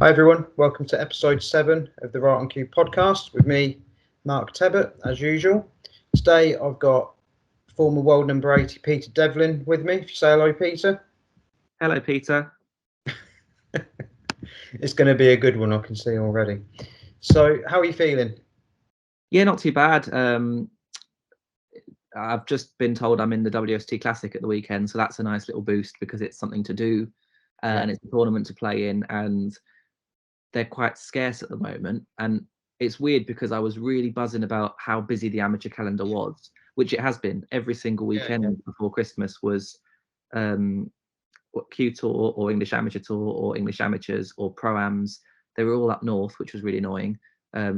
Hi everyone, welcome to episode 7 of the Right on Cue podcast with me, Mark Tebbett, as usual. Today I've got former world number 80 Peter Devlin with me. If you say hello, Peter. Hello, Peter. It's going to be a good one, I can see already. So, how are you feeling? Yeah, not too bad. I've just been told I'm in the WST Classic at the weekend, so that's a nice little boost because it's something to do and it's a tournament to play in, and they're quite scarce at the moment. And it's weird because I was really buzzing about how busy the amateur calendar was, which it has been. Every single weekend before Christmas was Q Tour or English Amateur Tour or English Amateurs or Pro-Ams. They were all up north, which was really annoying.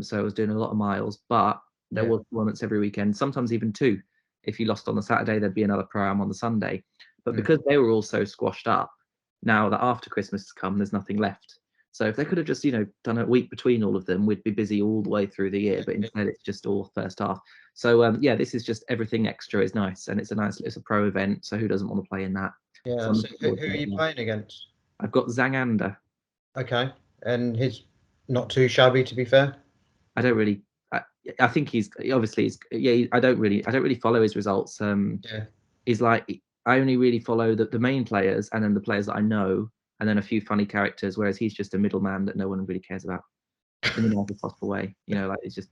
So I was doing a lot of miles, but there were tournaments every weekend, sometimes even 2. If you lost on the Saturday, there'd be another Pro-Am on the Sunday. But because they were all so squashed up, now that after Christmas has come, there's nothing left. So if they could have just, done a week between all of them, we'd be busy all the way through the year. But instead, it's just all first half. So this is just everything extra is nice, and it's a pro event. So who doesn't want to play in that? Yeah. So who are you playing against? I've got Zangander. Okay, and he's not too shabby, to be fair. I don't really. I think he's obviously. I don't really follow his results. He's like, I only really follow the main players and then the players that I know, and then a few funny characters. Whereas he's just a middleman that no one really cares about in the nicest possible way. It's just.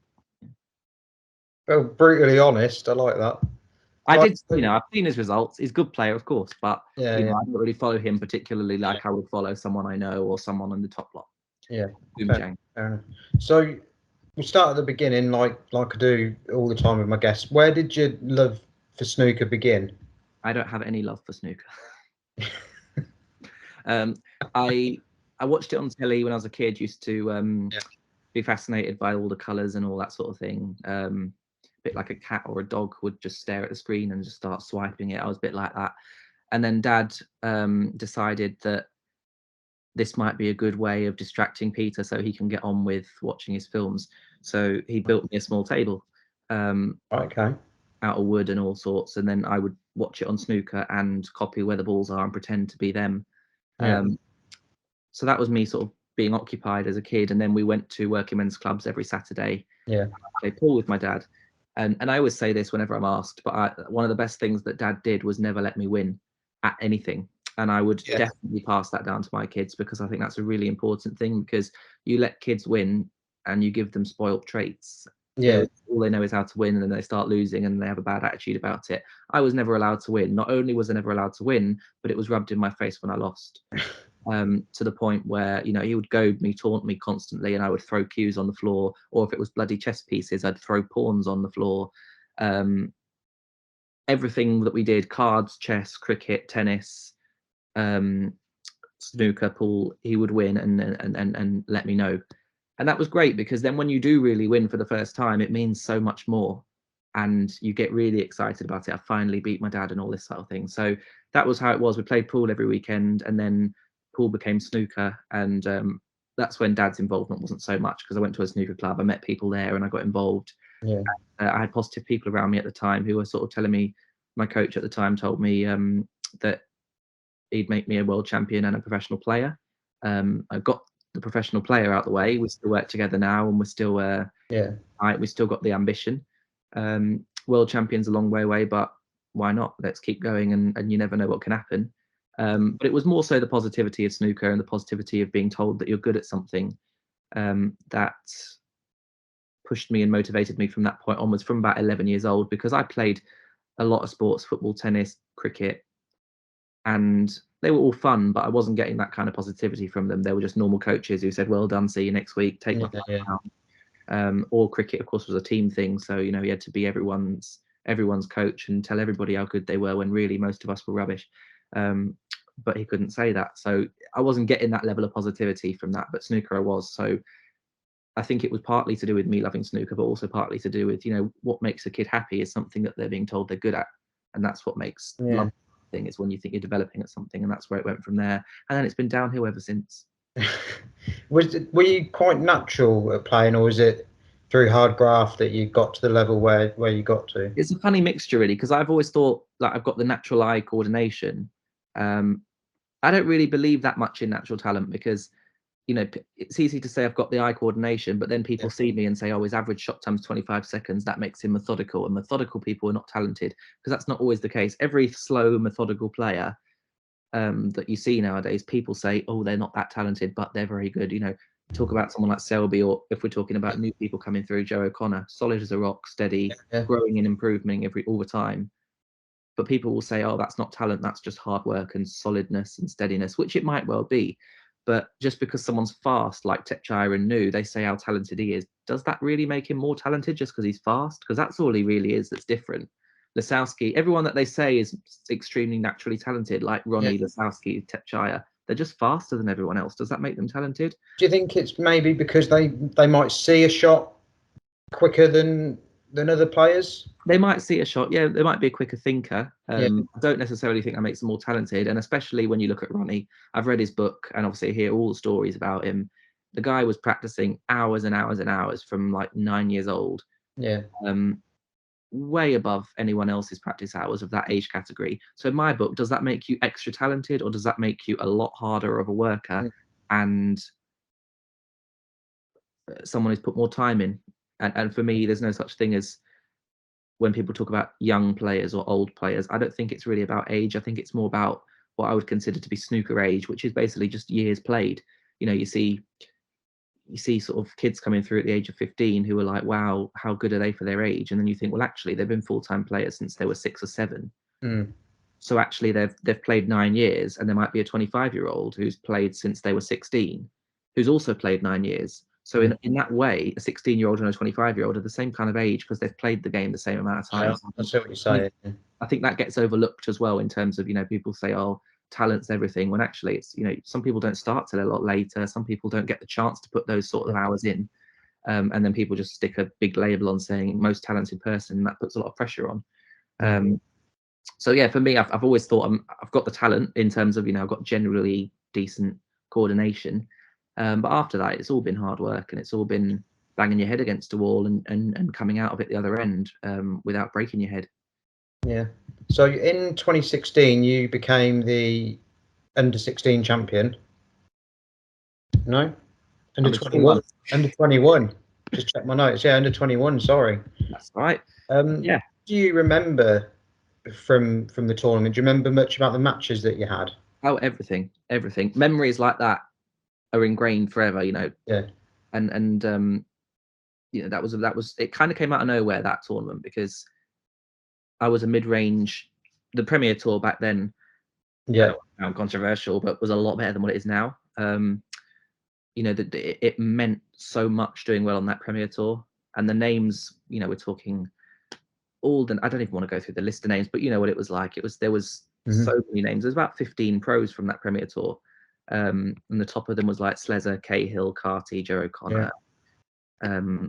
Well, brutally honest. I like that. I've seen his results. He's a good player, of course, but I don't really follow him particularly like I would follow someone I know or someone on the top lot. Yeah. Fair enough. So we'll start at the beginning, like I do all the time with my guests. Where did your love for snooker begin? I don't have any love for snooker. I watched it on telly when I was a kid. Used to be fascinated by all the colours and all that sort of thing. A bit like a cat or a dog would just stare at the screen and just start swiping it. I was a bit like that. And then Dad decided that this might be a good way of distracting Peter so he can get on with watching his films. So he built me a small table out of wood and all sorts, and then I would watch it on snooker and copy where the balls are and pretend to be them. So that was me sort of being occupied as a kid, and then we went to working men's clubs every Saturday. I played pool with my dad, and I always say this whenever I'm asked, but one of the best things that Dad did was never let me win at anything. And I would definitely pass that down to my kids, because I think that's a really important thing, because you let kids win and you give them spoilt traits. All they know is how to win, and then they start losing and they have a bad attitude about it. I was never allowed to win. Not only was I never allowed to win, but it was rubbed in my face when I lost. To the point where, he would goad me, taunt me constantly, and I would throw cues on the floor, or if it was bloody chess pieces, I'd throw pawns on the floor. Everything that we did, cards, chess, cricket, tennis, snooker, pool, he would win and let me know. And that was great, because then when you do really win for the first time, it means so much more, and you get really excited about it. I finally beat my dad and all this sort of thing. So that was how it was. We played pool every weekend, and then pool became snooker, and that's when Dad's involvement wasn't so much, because I went to a snooker club, I met people there, and I got involved. I had positive people around me at the time who were sort of telling me, my coach at the time told me that he'd make me a world champion and a professional player. I got the professional player out the way. We still work together now, and we're still we still got the ambition. World champion's a long way away, but why not? Let's keep going, and you never know what can happen. But it was more so the positivity of snooker and the positivity of being told that you're good at something that pushed me and motivated me from that point onwards, from about 11 years old, because I played a lot of sports, football, tennis, cricket, and they were all fun, but I wasn't getting that kind of positivity from them. They were just normal coaches who said, well done, see you next week, take my £5. Or cricket, of course, was a team thing, so you had to be everyone's coach and tell everybody how good they were, when really most of us were rubbish. But he couldn't say that, so I wasn't getting that level of positivity from that. But snooker I was. So I think it was partly to do with me loving snooker, but also partly to do with, what makes a kid happy is something that they're being told they're good at, and that's what makes love thing, is when you think you're developing at something. And that's where it went from there, and then it's been downhill ever since. Were you quite natural at playing, or was it through hard graft that you got to the level where you got to? It's a funny mixture, really, because I've always thought that I've got the natural eye coordination. I don't really believe that much in natural talent, because you know, it's easy to say I've got the eye coordination, but then people see me and say, oh, his average shot time's 25 seconds. That makes him methodical, and methodical people are not talented, because that's not always the case. Every slow, methodical player that you see nowadays, people say, oh, they're not that talented, but they're very good. You know, talk about someone like Selby, or if we're talking about new people coming through, Joe O'Connor, solid as a rock, steady, growing and improving all the time. But people will say, oh, that's not talent, that's just hard work and solidness and steadiness, which it might well be. But just because someone's fast, like Techchire and New, they say how talented he is. Does that really make him more talented just because he's fast? Because that's all he really is that's different. Lasowski, everyone that they say is extremely naturally talented, like Ronnie, Lasowski, Techchire, they're just faster than everyone else. Does that make them talented? Do you think it's maybe because they might see a shot quicker than other players? They might see a shot, yeah. They might be a quicker thinker. I don't necessarily think that makes them more talented. And especially when you look at Ronnie, I've read his book and obviously hear all the stories about him. The guy was practicing hours and hours and hours from like 9 years old. Yeah. Way above anyone else's practice hours of that age category. So in my book, does that make you extra talented, or does that make you a lot harder of a worker and someone who's put more time in? And for me, there's no such thing as, when people talk about young players or old players, I don't think it's really about age. I think it's more about what I would consider to be snooker age, which is basically just years played. You know, you see sort of kids coming through at the age of 15 who are like, wow, how good are they for their age? And then you think, well, actually, they've been full-time players since they were 6 or 7. So actually, they've played 9 years, and there might be a 25-year-old who's played since they were 16, who's also played 9 years. So in that way, a 16-year-old and a 25-year-old are the same kind of age because they've played the game the same amount of time. I see what you're saying. I think that gets overlooked as well in terms of, you know, people say, oh, talent's everything, when actually it's, you know, some people don't start till a lot later. Some people don't get the chance to put those sort of hours in. And then people just stick a big label on saying most talented person, and that puts a lot of pressure on. So yeah, for me, I've always thought I've got the talent in terms of, you know, I've got generally decent coordination. But after that, it's all been hard work, and it's all been banging your head against a wall and coming out of it the other end without breaking your head. Yeah. So in 2016, you became the under-16 champion. No? Under 21. Under 21. Just check my notes. Yeah, under 21. Sorry. That's right. Yeah. Do you remember from the tournament? Do you remember much about the matches that you had? Oh, everything. Memories like that are ingrained forever, you know. Yeah. And you know, that was it. Kind of came out of nowhere, that tournament, because I was a mid-range. The Premier Tour back then, controversial, but was a lot better than what it is now. You know, that it meant so much doing well on that Premier Tour, and the names, you know, we're talking I don't even want to go through the list of names, but you know what it was like. There was so many names. There's about 15 pros from that Premier Tour. And the top of them was like Slezzer, Cahill, Carty, Joe O'Connor,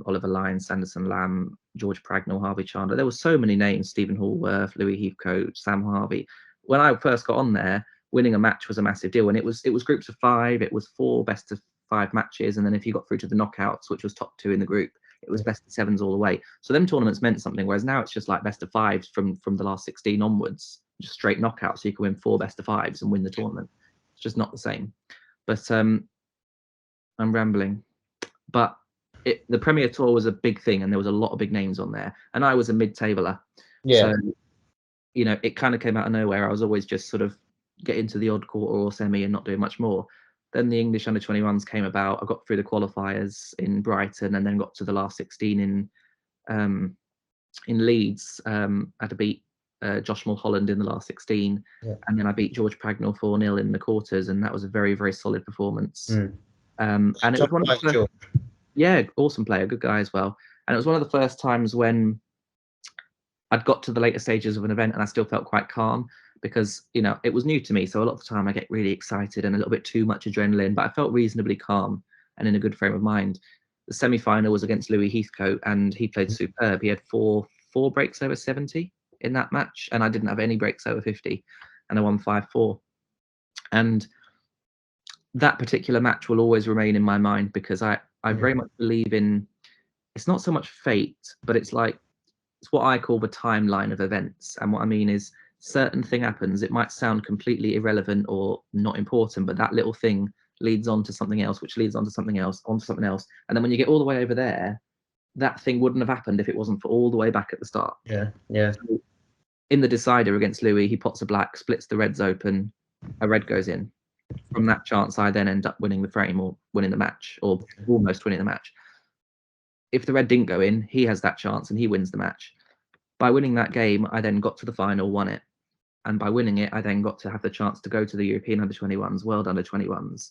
Oliver Lyons, Sanderson Lamb, George Pragnell, Harvey Chandler. There were so many names: Stephen Hallworth, Louis Heathcote, Sam Harvey. When I first got on there, winning a match was a massive deal, and it was groups of 5. It was 4 best of 5 matches, and then if you got through to the knockouts, which was top 2 in the group, it was best of 7s all the way. So them tournaments meant something, whereas now it's just like best of 5s from the last 16 onwards, just straight knockouts. So you can win 4 best of 5s and win the tournament. It's just not the same. But I'm rambling. But the Premier Tour was a big thing, and there was a lot of big names on there, and I was a mid-tabler. So, you know, it kind of came out of nowhere. I was always just sort of getting to the odd quarter or semi and not doing much more. Then the English under-21s came about. I got through the qualifiers in Brighton, and then got to the last 16 in Leeds. I had to beat Josh Mulholland in the last 16, and then I beat George Pragnell 4-0 in the quarters, and that was a very, very solid performance. And it was one of the first, awesome player, good guy as well. And it was one of the first times when I'd got to the later stages of an event, and I still felt quite calm, because, you know, it was new to me. So a lot of the time I get really excited and a little bit too much adrenaline, but I felt reasonably calm and in a good frame of mind. The semi-final was against Louis Heathcote, and he played superb. He had four breaks over 70 in that match, and I didn't have any breaks over 50, and I won 5-4. And that particular match will always remain in my mind, because I very much believe in, it's not so much fate, but it's like, it's what I call the timeline of events. And what I mean is, certain thing happens, it might sound completely irrelevant or not important, but that little thing leads on to something else, which leads on to something else, onto something else. And then when you get all the way over there, that thing wouldn't have happened if it wasn't for all the way back at the start. Yeah, yeah. So in the decider against Louis, he pots a black, splits the reds open, a red goes in. From that chance, I then end up winning the frame or winning the match, or almost winning the match. If the red didn't go in, he has that chance and he wins the match. By winning that game, I then got to the final, won it. And by winning it, I then got to have the chance to go to the European Under-21s, World Under-21s,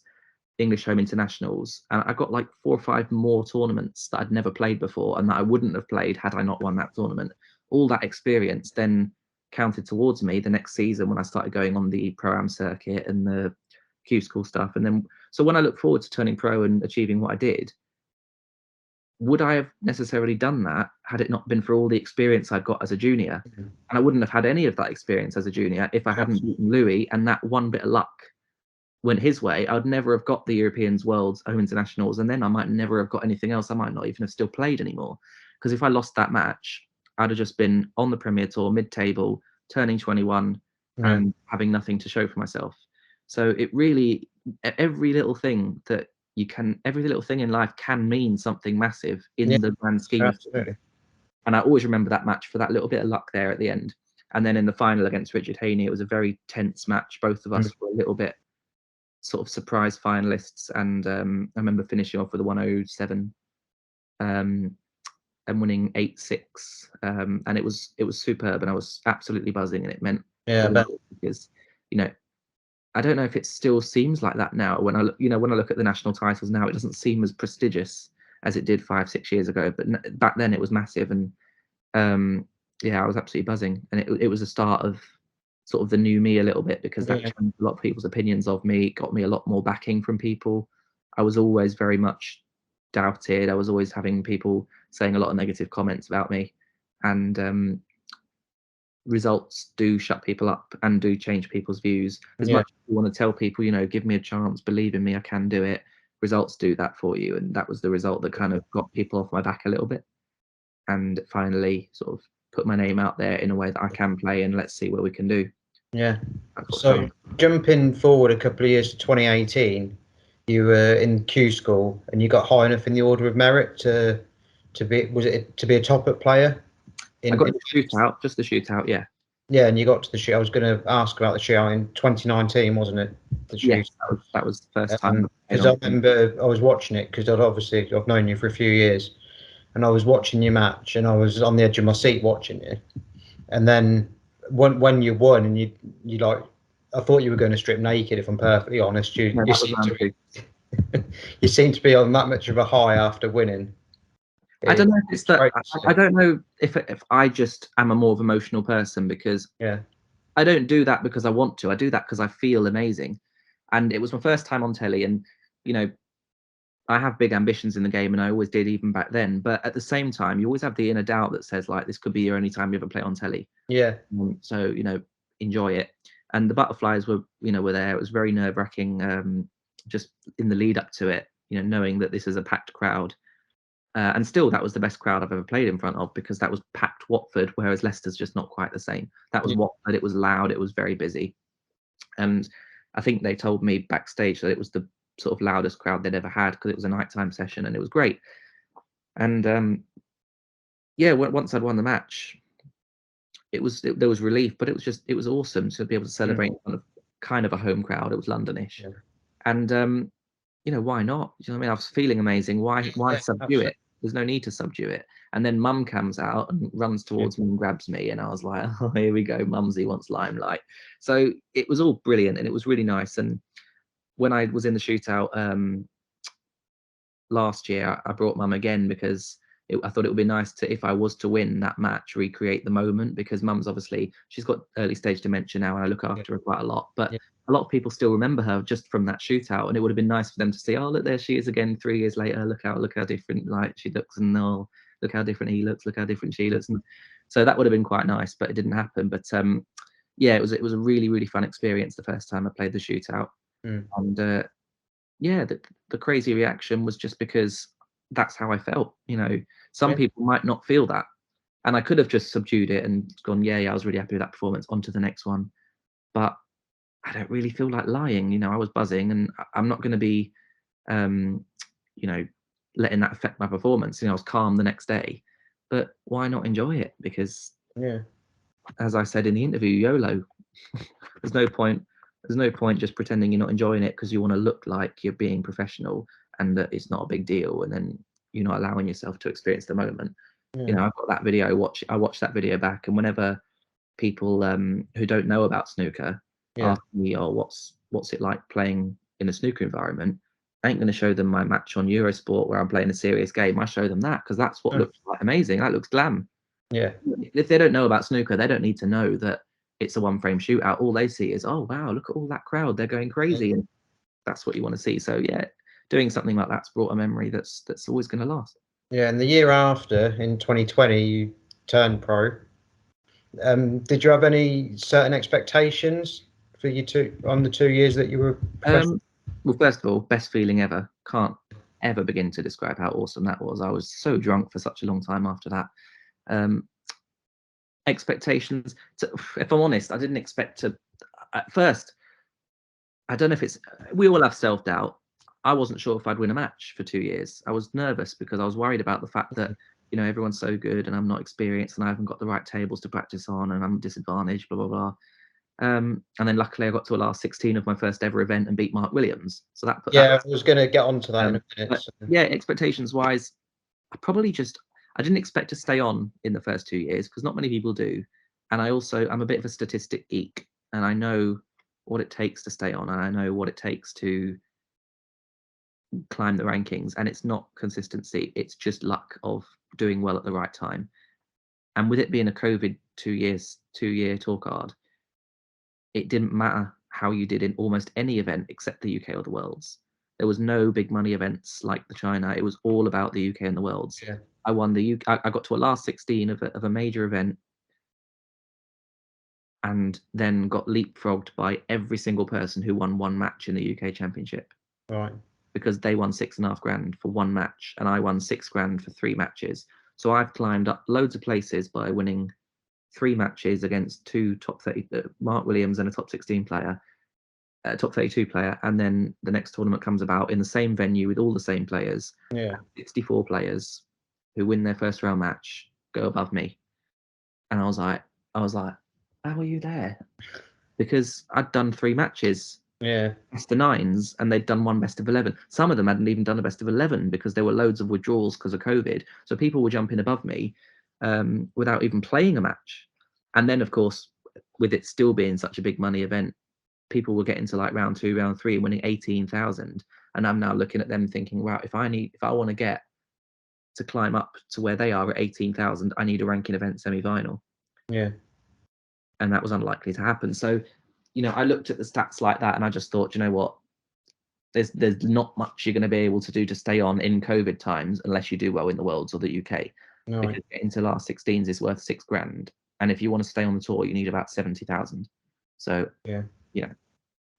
English Home Internationals. And I got like 4 or 5 more tournaments that I'd never played before and that I wouldn't have played had I not won that tournament. All that experience then counted towards me the next season when I started going on the Pro-Am circuit and the Q School stuff. And then, so when I look forward to turning pro and achieving what I did, would I have necessarily done that had it not been for all the experience I'd got as a junior? And I wouldn't have had any of that experience as a junior if I hadn't beaten Louis, and that one bit of luck went his way. I'd never have got the Europeans, Worlds, Home Internationals, and then I might never have got anything else. I might not even have still played anymore. Because if I lost that match, I'd have just been on the Premier Tour, mid-table, turning 21, and having nothing to show for myself. So it really, every little thing in life can mean something massive in the grand scheme of things. And I always remember that match for that little bit of luck there at the end. And then in the final against Richard Haney, it was a very tense match. Both of us were a little bit sort of surprise finalists. And I remember finishing off with a 107 and winning 8-6. And it was superb. And I was absolutely buzzing. And it meant because, you know, I don't know if it still seems like that now. When I look at the national titles now, it doesn't seem as prestigious as it did 5-6 years ago. But back then it was massive, and I was absolutely buzzing. And it was the start of sort of the new me a little bit, because that changed a lot of people's opinions of me, got me a lot more backing from people. I was always very much doubted. I was always having people saying a lot of negative comments about me, and results do shut people up and do change people's views. As much as you want to tell people, you know, give me a chance, believe in me, I can do it, results do that for you. And that was the result that kind of got people off my back a little bit, and finally sort of put my name out there in a way that I can play, and let's see what we can do. So jumping forward a couple of years to 2018, you were in Q School and you got high enough in the order of merit to be a top-up player? I got the shootout, just the shootout, yeah. Yeah, and you got to the shoot. I was going to ask about the shootout in 2019, wasn't it? Yes, that was the first time. Because I remember I was watching it, because I've known you for a few years, and I was watching your match, and I was on the edge of my seat watching you. And then when you won, and you like, I thought you were going to strip naked. If I'm perfectly honest, you seem to be on that much of a high after winning. I don't know if it's that. I don't know if I just am a more emotional person, because I don't do that because I want to. I do that because I feel amazing. And it was my first time on telly, and you know, I have big ambitions in the game, and I always did, even back then. But at the same time, you always have the inner doubt that says, like, this could be your only time you ever play on telly. So, you know, enjoy it. And the butterflies were there. It was very nerve-wracking, just in the lead up to it, you know, knowing that this is a packed crowd. And still, that was the best crowd I've ever played in front of, because that was packed Watford, whereas Leicester's just not quite the same. That was Watford. It was loud. It was very busy. And I think they told me backstage that it was the sort of loudest crowd they'd ever had, because it was a nighttime session, and it was great. And once I'd won the match, there was relief, but it was awesome to be able to celebrate in front of kind of a home crowd. It was Londonish, and you know, why not? You know what I mean? I was feeling amazing. Why subdue it? There's no need to subdue it. And then Mum comes out and runs towards me and grabs me, and I was like, oh, here we go, Mumsy wants limelight. So it was all brilliant, and it was really nice. And when I was in the shootout last year, I brought Mum again, because I thought it would be nice to, if I was to win that match, recreate the moment, because Mum's obviously, she's got early stage dementia now, and I look after her quite a lot. But a lot of people still remember her just from that shootout, and it would have been nice for them to see, oh, look, there she is again 3 years later. Look how different, like, she looks, and oh, look how different he looks. Look how different she looks. And so that would have been quite nice, but it didn't happen. But it was a really, really fun experience the first time I played the shootout. And the crazy reaction was just because that's how I felt. You know, some people might not feel that, and I could have just subdued it and gone, yeah, I was really happy with that performance, on to the next one. But I don't really feel like lying. You know, I was buzzing, and I'm not going to be, you know, letting that affect my performance. You know, I was calm the next day, but why not enjoy it? Because, Yeah. as I said in the interview, YOLO. There's no point. There's no point just pretending you're not enjoying it because you want to look like you're being professional and that it's not a big deal, and then you're not allowing yourself to experience the moment. You know, I've got that video. I watched that video back, and whenever people who don't know about snooker ask me, "Oh, what's it like playing in a snooker environment?" I ain't going to show them my match on Eurosport where I'm playing a serious game. I show them that because that's what looks like amazing. That looks glam. Yeah. If they don't know about snooker, they don't need to know that it's a one-frame shootout. All they see is, oh wow, look at all that crowd. They're going crazy, and that's what you want to see. So yeah, doing something like that's brought a memory that's always going to last. Yeah, and the year after, in 2020, you turned pro. Did you have any certain expectations for on the 2 years that you were professional? Well, first of all, best feeling ever. Can't ever begin to describe how awesome that was. I was so drunk for such a long time after that. Expectations. If I'm honest, I didn't expect to. At first, I don't know if it's. We all have self-doubt. I wasn't sure if I'd win a match for 2 years. I was nervous because I was worried about the fact that, you know, everyone's so good and I'm not experienced and I haven't got the right tables to practice on and I'm disadvantaged, blah, blah, blah. And then luckily I got to a last 16 of my first ever event and beat Mark Williams. So that put I was going to get onto that in a minute. Yeah, expectations wise, I didn't expect to stay on in the first 2 years because not many people do. And I'm a bit of a statistic geek and I know what it takes to stay on and I know what it takes to climb the rankings, and it's not consistency, it's just luck of doing well at the right time. And with it being a COVID 2 year tour card, it didn't matter how you did in almost any event except the UK or the Worlds. There was no big money events like the China. It was all about the UK and the Worlds. I won the UK. I got to a last 16 of a major event, and then got leapfrogged by every single person who won one match in the UK Championship. Right. Because they won $6,500 for one match, and I won $6,000 for 3 matches. So I've climbed up loads of places by winning 3 matches against 2 top 30, Mark Williams and a top 16 player, top 32 player, and then the next tournament comes about in the same venue with all the same players. 64 players who win their first round match go above me, and I was like, how are you there? Because I'd done 3 matches. Best of 9s, and they'd done one best of 11. Some of them hadn't even done a best of 11 because there were loads of withdrawals because of COVID. So people were jumping above me without even playing a match. And then, of course, with it still being such a big money event, people were getting to like round 2, round 3, and winning 18,000. And I'm now looking at them thinking, wow, if I want to get to climb up to where they are at 18,000, I need a ranking event semi-final. And that was unlikely to happen. So, you know, I looked at the stats like that and I just thought, you know what, there's not much you're going to be able to do to stay on in COVID times unless you do well in the Worlds or the UK. Because getting to last 16s is worth $6,000, and if you want to stay on the tour, you need about 70,000. So you know,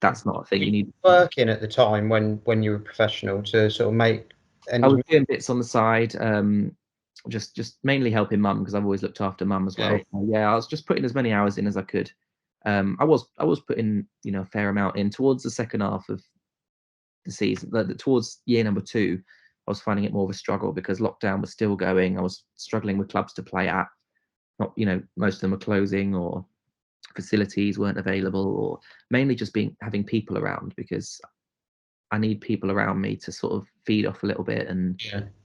that's not a thing. You need working at the time when you were professional to sort of make. I was doing bits on the side, just mainly helping mum because I've always looked after mum as well. I was just putting as many hours in as I could. I was putting, you know, a fair amount in towards the second half of the season. Towards year number 2, I was finding it more of a struggle because lockdown was still going. I was struggling with clubs to play at. Not, you know, most of them were closing or facilities weren't available, or mainly just having people around because I need people around me to sort of feed off a little bit and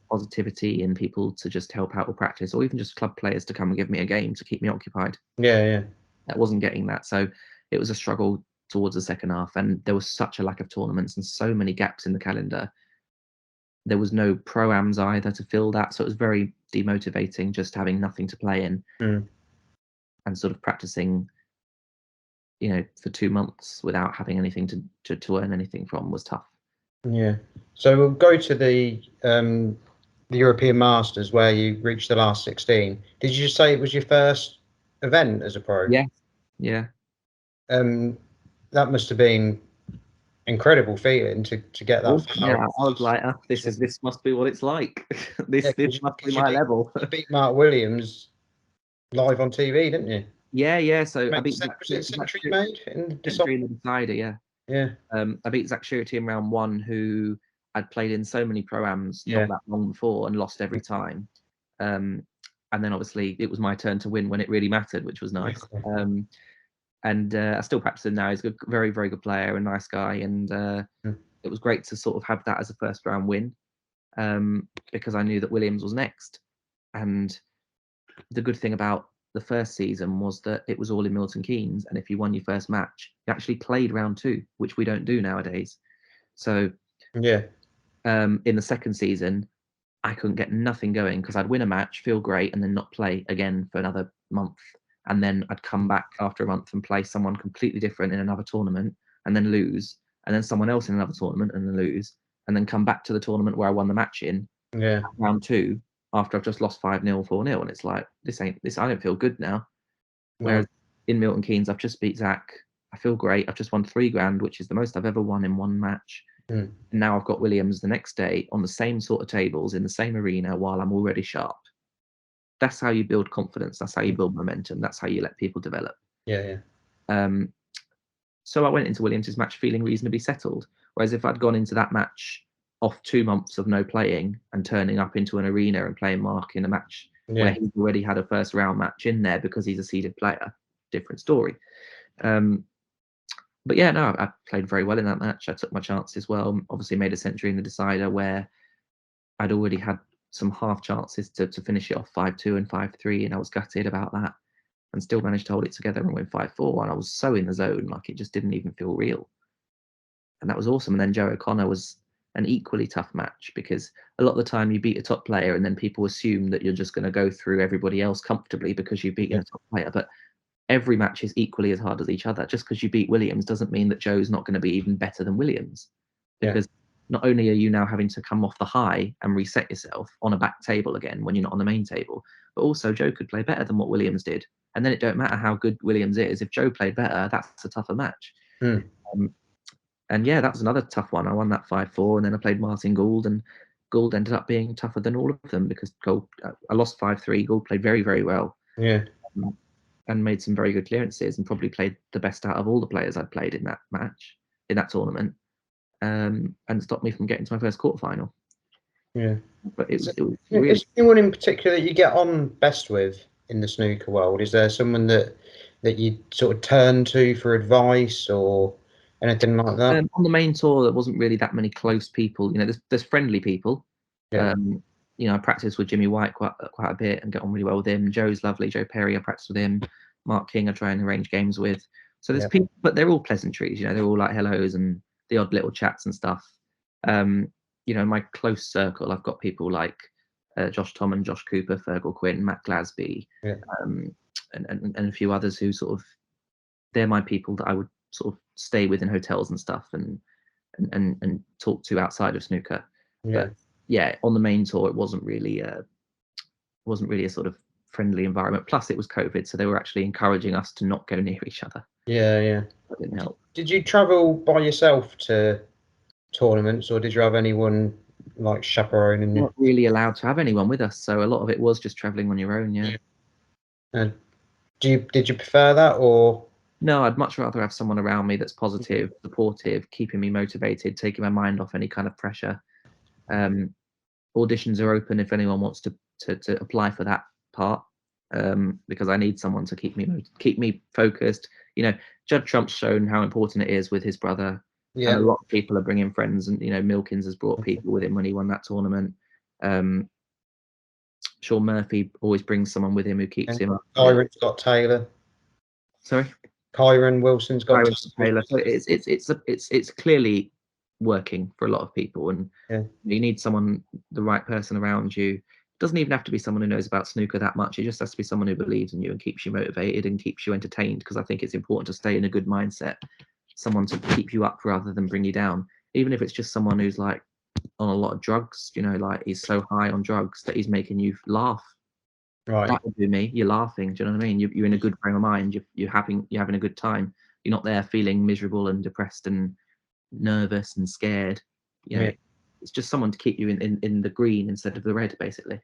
positivity and people to just help out with practice, or even just club players to come and give me a game to keep me occupied. That wasn't getting that. So it was a struggle towards the second half, and there was such a lack of tournaments and so many gaps in the calendar. There was no pro-ams either to fill that. So it was very demotivating just having nothing to play in and sort of practicing, you know, for 2 months without having anything to earn anything from was tough. So we'll go to the European Masters where you reached the last 16. Did you just say it was your first event as a pro? Yeah. That must have been incredible feeling to get that far. Yeah, I was like, this must be what it's like. this must be my level. You beat Mark Williams live on TV, didn't you? Yeah. So I beat Was it Zach century made in the Century in the decider. Yeah. Yeah. I beat Zach Shirty in round 1, who I'd played in so many pro-ams not that long before and lost every time. And then obviously it was my turn to win when it really mattered, which was nice. And I still practice him now. He's a very, very good player and nice guy. And it was great to sort of have that as a first round win, because I knew that Williams was next. And the good thing about the first season was that it was all in Milton Keynes, and if you won your first match, you actually played round 2, which we don't do nowadays. So in the second season, I couldn't get nothing going because I'd win a match, feel great, and then not play again for another month. And then I'd come back after a month and play someone completely different in another tournament and then lose, and then someone else in another tournament and then lose, and then come back to the tournament where I won the match in round 2 after I've just lost 5-0, 4-0. And it's like, this, I don't feel good now. Whereas in Milton Keynes, I've just beat Zach. I feel great. I've just won $3,000, which is the most I've ever won in one match. And now I've got Williams the next day on the same sort of tables in the same arena while I'm already sharp. That's how you build confidence. That's how you build momentum. That's how you let people develop. So I went into Williams' match feeling reasonably settled. Whereas if I'd gone into that match off 2 months of no playing and turning up into an arena and playing Mark in a match where he's already had a first round match in there because he's a seeded player, different story. But yeah, no, I played very well in that match. I took my chances well. Obviously made a century in the decider where I'd already had some half chances to finish it off 5-2 and 5-3, and I was gutted about that, and still managed to hold it together and win 5-4. And I was so in the zone, like it just didn't even feel real. And that was awesome. And then Joe O'Connor was an equally tough match, because a lot of the time you beat a top player and then people assume that you're just going to go through everybody else comfortably because you've beaten a top player. But every match is equally as hard as each other. Just because you beat Williams doesn't mean that Joe's not going to be even better than Williams, because not only are you now having to come off the high and reset yourself on a back table again when you're not on the main table, but also Joe could play better than what Williams did. And then it don't matter how good Williams is. If Joe played better, that's a tougher match. And yeah, that was another tough one. I won that 5-4, and then I played Martin Gould, and Gould ended up being tougher than all of them because Gould, I lost 5-3. Gould played very, very well. And made some very good clearances and probably played the best out of all the players I'd played in that match, in that tournament, and stopped me from getting to my first quarterfinal. But it was really... Is there anyone in particular that you get on best with in the snooker world? Is there someone that you sort of turn to for advice or anything like that? On the main tour, there wasn't really that many close people. You know, there's friendly people. You know, I practice with Jimmy White quite a bit and get on really well with him. Joe's lovely. Joe Perry, I practice with him. Mark King, I try and arrange games with. So there's people, but they're all pleasantries. You know, they're all like hellos and the odd little chats and stuff. You know, in my close circle, I've got people like Josh Tom and Josh Cooper, Fergal Quinn, Matt Glasby, and a few others who sort of, they're my people that I would sort of stay with in hotels and stuff and talk to outside of snooker. But yeah, on the main tour, it wasn't really a sort of friendly environment. Plus, it was COVID, so they were actually encouraging us to not go near each other. That didn't help. Did you travel by yourself to tournaments, or did you have anyone like chaperoning you? Not really allowed to have anyone with us, so a lot of it was just traveling on your own. And did you prefer that, or? No, I'd much rather have someone around me that's positive, supportive, keeping me motivated, taking my mind off any kind of pressure. Auditions are open if anyone wants to apply for that part, because I need someone to keep me focused. You know, Judd Trump's shown how important it is with his brother, and a lot of people are bringing friends. And you know, Milkins has brought people with him when he won that tournament. Sean Murphy always brings someone with him who keeps him up. Kyron's got Taylor. Sorry, Kyron Wilson's got Taylor. So it's clearly working for a lot of people, and you need someone, the right person around you. It doesn't even have to be someone who knows about snooker that much. It just has to be someone who believes in you and keeps you motivated and keeps you entertained, because I think it's important to stay in a good mindset. Someone to keep you up rather than bring you down, even if it's just someone who's like on a lot of drugs, you know, like he's so high on drugs that he's making you laugh. That would be me. You're laughing. Do you know what I mean? You're in a good frame of mind. You're having a good time. You're not there feeling miserable and depressed and nervous and scared. You know, it's just someone to keep you in the green instead of the red, basically.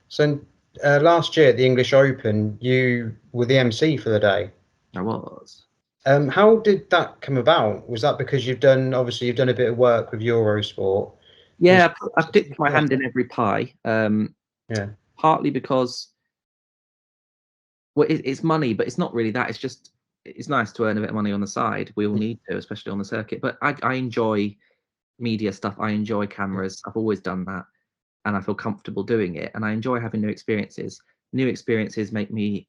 So last year at the English Open, you were the MC for the day. I was. How did that come about? Was that because you've done a bit of work with Eurosport? Yeah, I've dipped my hand in every pie. Yeah. Partly because, well, it's money, but it's not really that. It's just, it's nice to earn a bit of money on the side. We all need to, especially on the circuit. But I enjoy media stuff. I enjoy cameras. I've always done that, and I feel comfortable doing it. And I enjoy having new experiences. New experiences make me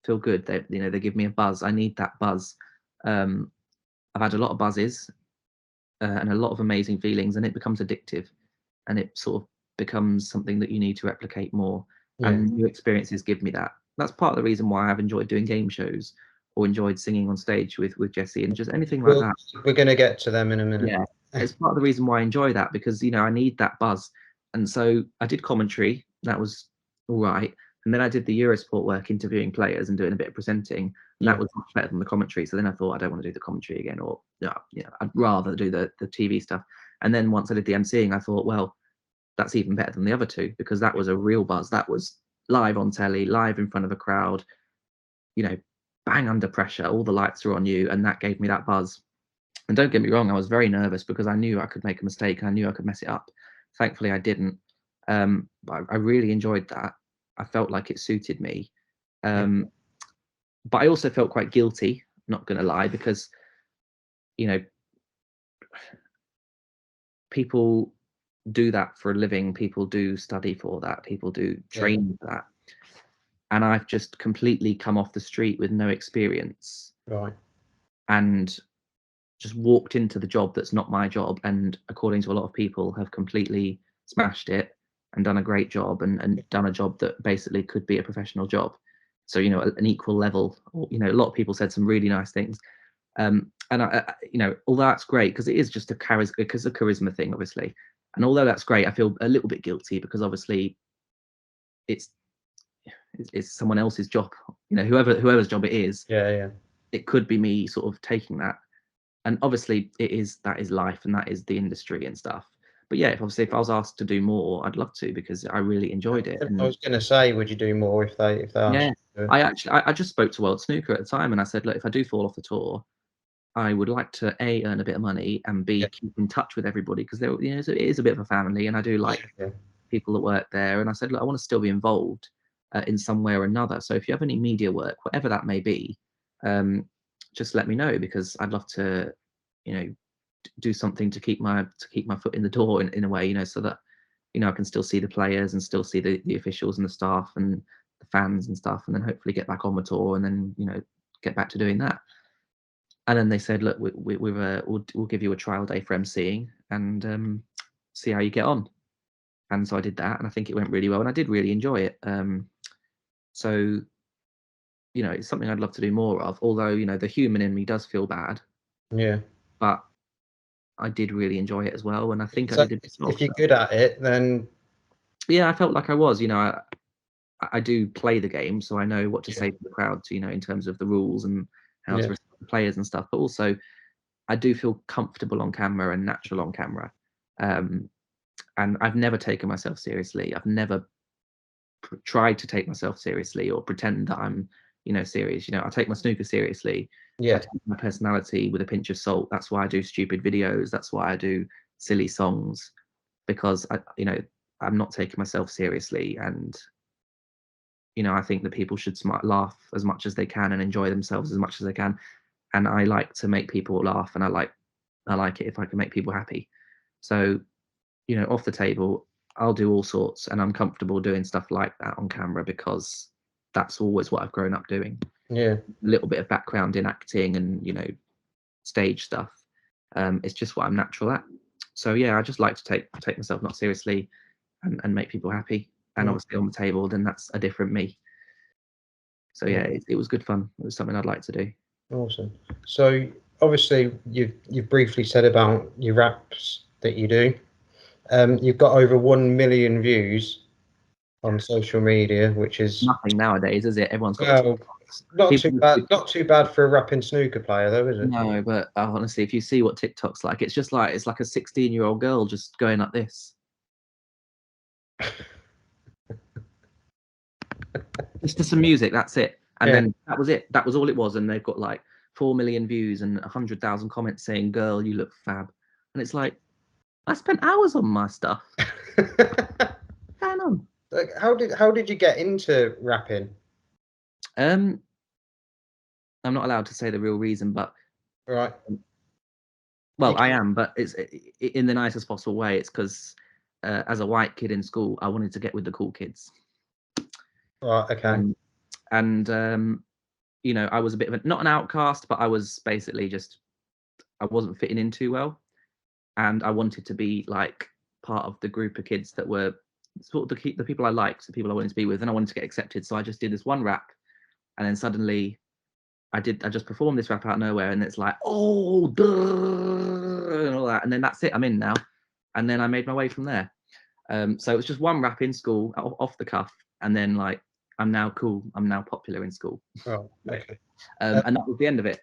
feel good. They give me a buzz. I need that buzz. I've had a lot of buzzes and a lot of amazing feelings, and it becomes addictive, and it sort of becomes something that you need to replicate more. Yeah. And new experiences give me that. That's part of the reason why I've enjoyed doing game shows or enjoyed singing on stage with Jessie and just anything like that. We're going to get to them in a minute. Yeah, it's part of the reason why I enjoy that, because I need that buzz. And so I did commentary. That was all right. And then I did the Eurosport work, interviewing players and doing a bit of presenting. And that was much better than the commentary. So then I thought, I don't want to do the commentary again, or I'd rather do the TV stuff. And then once I did the emceeing, I thought, well, that's even better than the other two, because that was a real buzz. That was live on telly, live in front of a crowd, bang under pressure, all the lights are on you, and that gave me that buzz. And don't get me wrong, I was very nervous because I knew I could make a mistake. I knew I could mess it up. Thankfully, I didn't. But I really enjoyed that. I felt like it suited me. But I also felt quite guilty, not going to lie, because, people do that for a living. People do study for that. People do train for that. And I've just completely come off the street with no experience. Right. And just walked into the job that's not my job, and according to a lot of people have completely smashed it and done a great job, and done a job that basically could be a professional job. So an equal level. A lot of people said some really nice things, and I although that's great, because it is just a charisma thing, obviously, and although that's great, I feel a little bit guilty because obviously it's someone else's job. Whoever's job it is. Yeah. It could be me sort of taking that. And obviously that is life, and that is the industry and stuff. But yeah, if I was asked to do more, I'd love to, because I really enjoyed it. And I was going to say, would you do more if they asked yeah, you to do it? I just spoke to World Snooker at the time, and I said, look, if I do fall off the tour, I would like to A, earn a bit of money, and B, keep in touch with everybody, because it is a bit of a family, and I do like people that work there. And I said, look, I want to still be involved in some way or another. So if you have any media work, whatever that may be, just let me know, because I'd love to, do something to keep my foot in the door in a way, so that I can still see the players and still see the officials and the staff and the fans and stuff, and then hopefully get back on the tour, and then get back to doing that. And then they said, look, we'll give you a trial day for emceeing, and see how you get on. And so I did that, and I think it went really well, and I did really enjoy it. So it's something I'd love to do more of, although the human in me does feel bad. Yeah. But I did really enjoy it as well, and I think I did. If you're good at it, then yeah, I felt like I was. I do play the game, so I know what to say to the crowd, in terms of the rules and how to respect the players and stuff. But also, I do feel comfortable on camera and natural on camera. And I've never taken myself seriously. I've never tried to take myself seriously or pretend that I'm, serious. I take my snooker seriously. I take my personality with a pinch of salt. That's why I do stupid videos. That's why I do silly songs, because I'm not taking myself seriously. And I think that people should laugh as much as they can and enjoy themselves as much as they can. And I like to make people laugh, and I like it if I can make people happy. So, off the table, I'll do all sorts, and I'm comfortable doing stuff like that on camera, because that's always what I've grown up doing. Yeah. A little bit of background in acting and, stage stuff. It's just what I'm natural at. So yeah, I just like to take myself not seriously, and make people happy. And obviously on the table, then that's a different me. So yeah, it was good fun. It was something I'd like to do. Awesome. So obviously you've briefly said about your raps that you do. You've got over 1 million views on social media, which is nothing nowadays, is it? Everyone's got not too bad. Not too bad for a rapping snooker player, though, is it? No, but honestly, if you see what TikTok's like, it's like a 16-year-old girl just going like this. Just to some music, that's it. And Yeah. then that was it. That was all it was. And they've got like 4 million views and 100,000 comments saying, "Girl, you look fab." And it's like, I spent hours on my stuff. What's going on? Like, how did you get into rapping? I'm not allowed to say the real reason, but Right. well, I am, but it's in the nicest possible way. It's because as a white kid in school, I wanted to get with the cool kids. Right. Okay. And you know, I was a bit of a, not an outcast, but I was basically just, I wasn't fitting in too well, and I wanted to be like part of the group of kids that were sort of the people I liked, the people I wanted to be with, and I wanted to get accepted. So I just did this one rap, and then suddenly I just performed this rap out of nowhere, and it's like, oh, duh, and all that, and then that's it. I'm in now, and then I made my way from there. So it was just one rap in school, off the cuff, and then like, I'm now cool. I'm now popular in school. Oh, okay. And that was the end of it.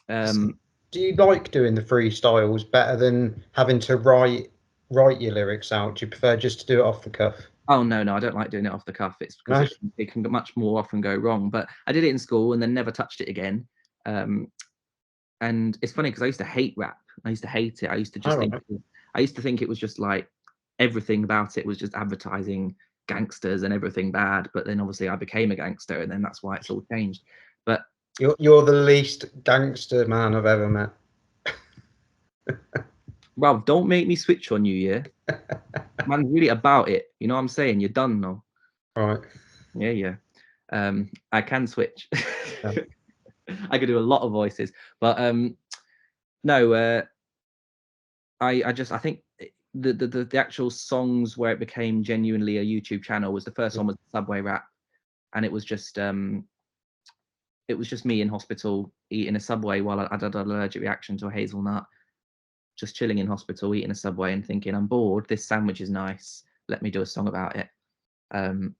Do you like doing the freestyles better than having to write your lyrics out? Do you prefer just to do it off the cuff? Oh no, I don't like doing it off the cuff. It's because Nice. it can much more often go wrong. But I did it in school and then never touched it again. And it's funny because I used to hate rap. I used to hate it. I used to just think it was just like, everything about it was just advertising gangsters and everything bad. But then obviously I became a gangster, and then that's why it's all changed. But You're the least gangster man I've ever met. well, don't make me switch on you, yeah. Man's really about it. You know what I'm saying? You're done now. Right. Yeah. I can switch. Yeah. I could do a lot of voices, but no. I think the actual songs where it became genuinely a YouTube channel was the first one was Subway Rap, and it was just me in hospital eating a Subway while I had an allergic reaction to a hazelnut, just chilling in hospital eating a Subway and thinking, I'm bored, this sandwich is nice, let me do a song about it. And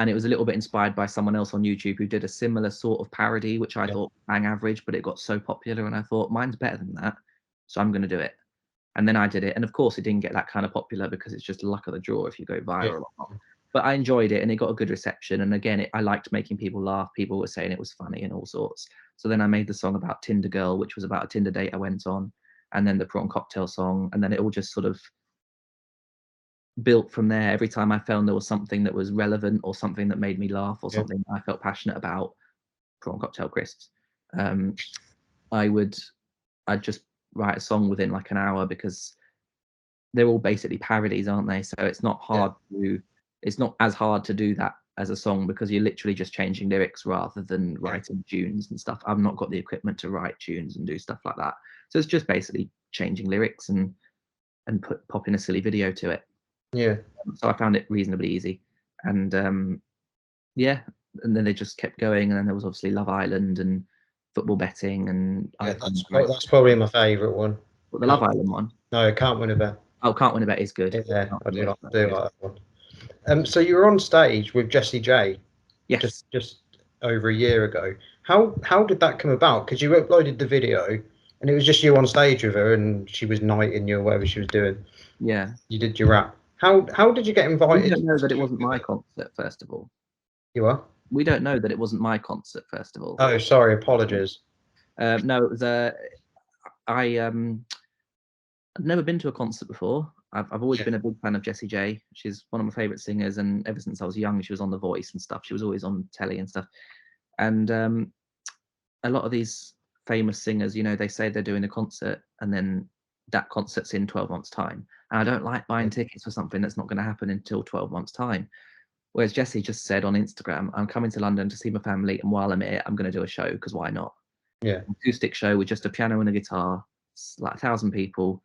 it was a little bit inspired by someone else on YouTube who did a similar sort of parody, which I thought bang average, but it got so popular, and I thought mine's better than that, so I'm going to do it. And then I did it, and of course it didn't get that kind of popular because it's just luck of the draw if you go viral or not. But I enjoyed it, and it got a good reception. And again, I liked making people laugh. People were saying it was funny and all sorts. So then I made the song about Tinder Girl, which was about a Tinder date I went on, and then the prawn cocktail song, and then it all just sort of built from there. Every time I found there was something that was relevant or something that made me laugh or something I felt passionate about, prawn cocktail crisps, I'd just write a song within like an hour, because they're all basically parodies, aren't they? So it's not hard it's not as hard to do that as a song, because you're literally just changing lyrics rather than writing tunes and stuff. I've not got the equipment to write tunes and do stuff like that. So it's just basically changing lyrics and popping a silly video to it. Yeah. So I found it reasonably easy. And and then they just kept going, and then there was obviously Love Island and football betting, and that's probably my favourite one. But the Love Island one? No, Can't Win a Bet. Oh, Can't Win a Bet is good. Yeah, I do like that one. So you were on stage with Jessie J, just over a year ago. How did that come about? Because you uploaded the video, and it was just you on stage with her, and she was knighting you or whatever she was doing. Yeah. You did your rap. How did you get invited? We don't know that it wasn't my concert, first of all. You are? We don't know that it wasn't my concert, first of all. Oh, sorry, apologies. No, it was I'd never been to a concert before. I've always been a big fan of Jessie J. She's one of my favourite singers, and ever since I was young, she was on The Voice and stuff. She was always on telly and stuff. And a lot of these famous singers, you know, they say they're doing a concert, and then that concert's in 12 months' time. And I don't like buying tickets for something that's not going to happen until 12 months' time. Whereas Jessie just said on Instagram, I'm coming to London to see my family, and while I'm here, I'm going to do a show, because why not? Yeah. Acoustic show with just a piano and a guitar, like 1,000 people,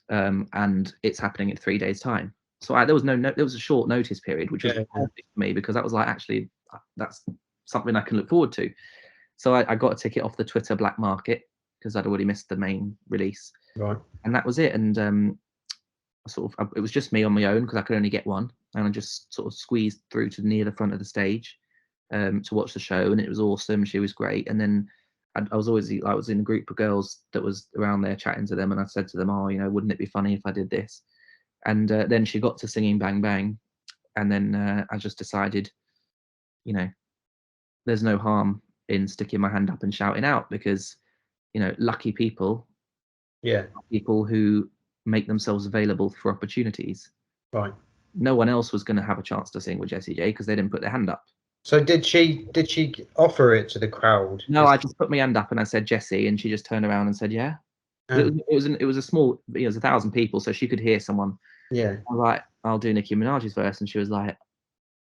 and it's happening in 3 days' time. So there was a short notice period, which was perfect for me, because that was like, actually, that's something I can look forward to. So I got a ticket off the Twitter black market, because I'd already missed the main release. Right. And that was it. And it was just me on my own, because I could only get one, and I just sort of squeezed through to near the front of the stage to watch the show, and it was awesome. She was great. And then I was in a group of girls that was around there chatting to them, and I said to them, oh, you know, wouldn't it be funny if I did this? And then she got to singing Bang Bang, and then I just decided you know, there's no harm in sticking my hand up and shouting out, because, you know, lucky people Yeah. are people who make themselves available for opportunities. Right. No one else was going to have a chance to sing with Jessie J because they didn't put their hand up. So did she offer it to the crowd? No, I just put my hand up and I said Jessie, and she just turned around and said, yeah. It was a small, it was 1,000 people, so she could hear someone. Yeah. I was like, I'll do Nicki Minaj's verse, and she was like,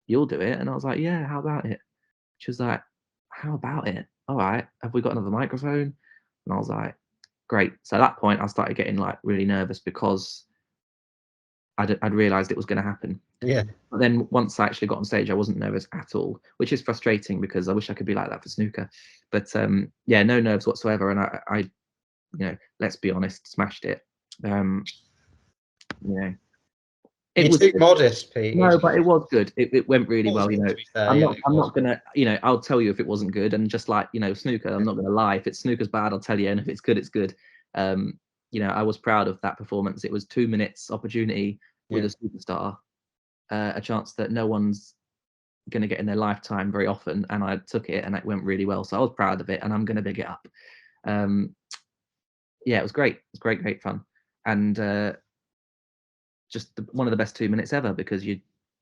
you'll do it? And I was like, yeah, how about it? She was like, how about it? All right, have we got another microphone? And I was like, great. So at that point, I started getting like really nervous because I'd realised it was going to happen. Yeah. But then once I actually got on stage, I wasn't nervous at all, which is frustrating because I wish I could be like that for snooker. But yeah, no nerves whatsoever. And I, you know, let's be honest, smashed it. You know, it You're was too good. modest, Pete. No, but it was good. It went really well. You know, To be fair, I'm yeah, not gonna, you know, I'll tell you if it wasn't good, and just like, you know, snooker, I'm not gonna lie. If it's snooker's bad, I'll tell you, and if it's good, it's good. You know, I was proud of that performance. It was 2 minutes opportunity with Yeah. a superstar, a chance that no one's going to get in their lifetime very often, and I took it and it went really well, so I was proud of it, and I'm going to big it up. Yeah, it was great. It was great fun, and just one of the best 2 minutes ever, because you're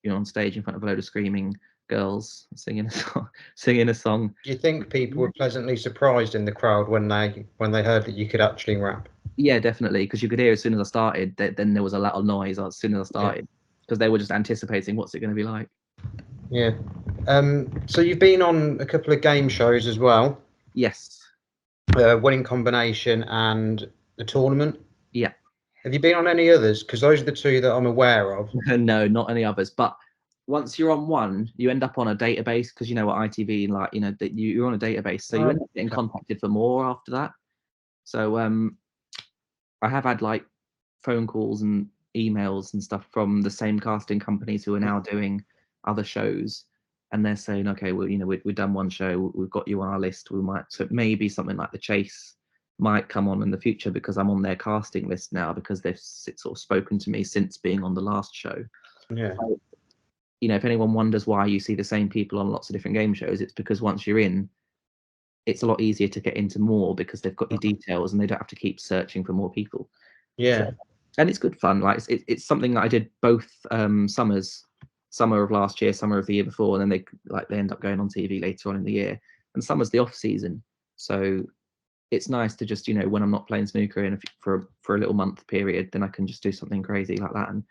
on stage in front of a load of screaming girls singing a song. Do you think people were pleasantly surprised in the crowd when they heard that you could actually rap? Yeah, definitely, because you could hear as soon as I started, then there was a lot of noise as soon as I started, because they were just anticipating what's it going to be like. Yeah. So you've been on a couple of game shows as well. Yes. Winning Combination and the tournament. Yeah. Have you been on any others? Because those are the two that I'm aware of. No, not any others. But once you're on one, you end up on a database, because you know what ITV, like, you know, that you're on a database, so you end up getting contacted for more after that. So I have had like phone calls and emails and stuff from the same casting companies who are now doing other shows, and they're saying, okay, well, you know, we've done one show, we've got you on our list, we might, so maybe something like The Chase might come on in the future, because I'm on their casting list now, because they've sort of spoken to me since being on the last show. Yeah. So, you know, if anyone wonders why you see the same people on lots of different game shows, it's because once you're in, it's a lot easier to get into more, because they've got your details and they don't have to keep searching for more people. Yeah. So, and it's good fun. Like it's something that I did both summers, summer of last year, summer of the year before, and then they end up going on TV later on in the year. And summer's the off season, so it's nice to just, you know, when I'm not playing snooker for a little month period, then I can just do something crazy like that and